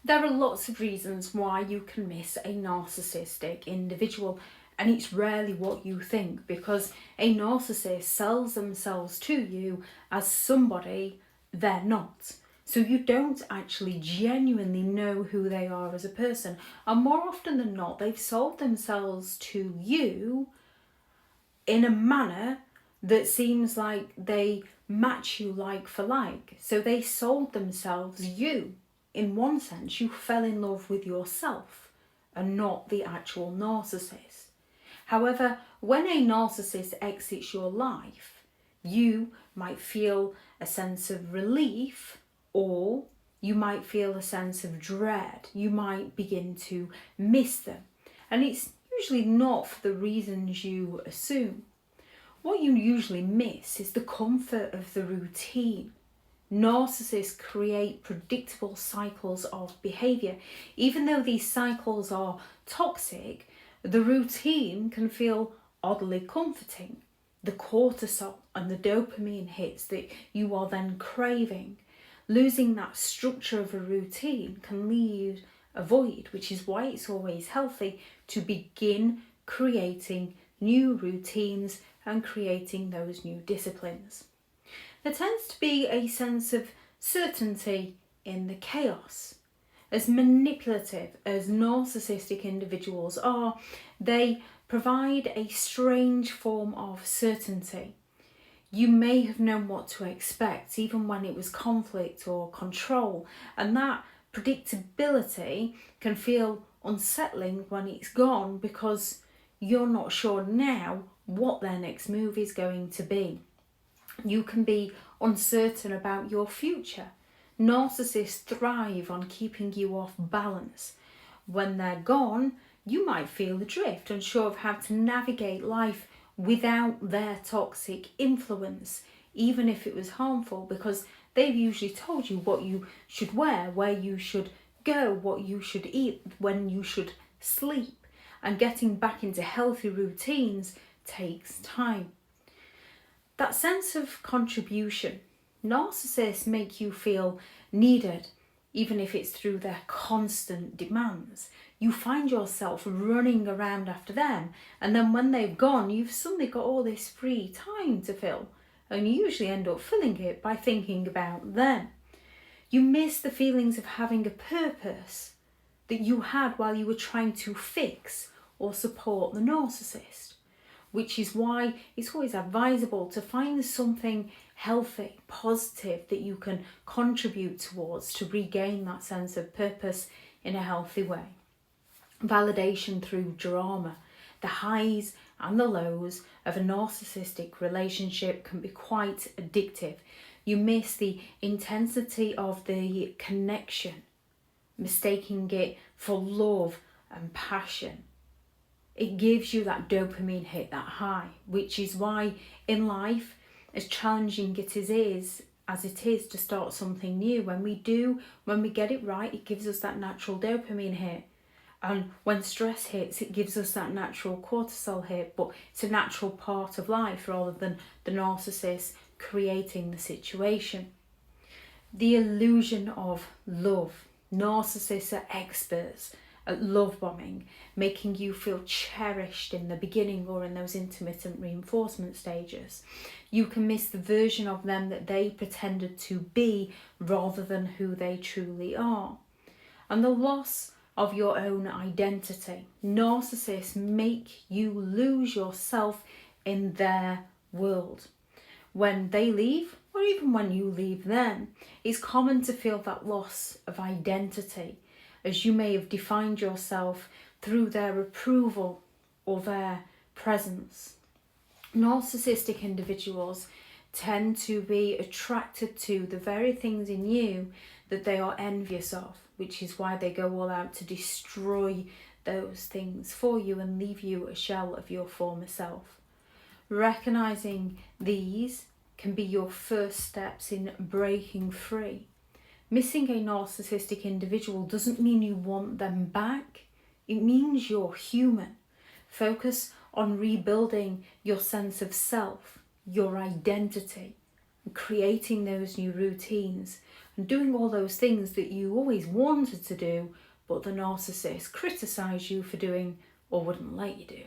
There are lots of reasons why you can miss a narcissistic individual, and it's rarely what you think, because a narcissist sells themselves to you as somebody they're not. So you don't actually genuinely know who they are as a person. And more often than not, they've sold themselves to you in a manner that seems like they match you like for like. So they sold themselves you. In one sense, you fell in love with yourself and not the actual narcissist. However, when a narcissist exits your life, you might feel a sense of relief, or you might feel a sense of dread. You might begin to miss them. And it's usually not for the reasons you assume. What you usually miss is the comfort of the routine. Narcissists create predictable cycles of behaviour. Even though these cycles are toxic, the routine can feel oddly comforting. The cortisol and the dopamine hits that you are then craving. Losing that structure of a routine can leave a void, which is why it's always healthy to begin creating new routines and creating those new disciplines. There tends to be a sense of certainty in the chaos. As manipulative as narcissistic individuals are, they provide a strange form of certainty. You may have known what to expect, even when it was conflict or control, and that predictability can feel unsettling when it's gone, because you're not sure now what their next move is going to be. You can be uncertain about your future. Narcissists thrive on keeping you off balance. When they're gone, you might feel adrift, unsure of how to navigate life without their toxic influence, even if it was harmful, because they've usually told you what you should wear, where you should go, what you should eat, when you should sleep. And getting back into healthy routines takes time. That sense of contribution. Narcissists make you feel needed, even if it's through their constant demands. You find yourself running around after them, and then when they've gone, you've suddenly got all this free time to fill, and you usually end up filling it by thinking about them. You miss the feelings of having a purpose that you had while you were trying to fix or support the narcissist, which is why it's always advisable to find something healthy, positive that you can contribute towards to regain that sense of purpose in a healthy way. Validation through drama. The highs and the lows of a narcissistic relationship can be quite addictive. You miss the intensity of the connection, mistaking it for love and passion. It gives you that dopamine hit, that high, which is why in life, as challenging as it is to start something new, when we get it right, it gives us that natural dopamine hit. And when stress hits, it gives us that natural cortisol hit, but it's a natural part of life rather than the narcissist creating the situation. The illusion of love. Narcissists are experts at love bombing, making you feel cherished in the beginning or in those intermittent reinforcement stages. You can miss the version of them that they pretended to be rather than who they truly are. And the loss of your own identity. Narcissists make you lose yourself in their world. When they leave, or even when you leave them, it's common to feel that loss of identity, as you may have defined yourself through their approval or their presence. Narcissistic individuals tend to be attracted to the very things in you that they are envious of, which is why they go all out to destroy those things for you and leave you a shell of your former self. Recognizing these can be your first steps in breaking free. Missing a narcissistic individual doesn't mean you want them back. It means you're human. Focus on rebuilding your sense of self, your identity, and creating those new routines. and doing all those things that you always wanted to do, but the narcissist criticised you for doing or wouldn't let you do.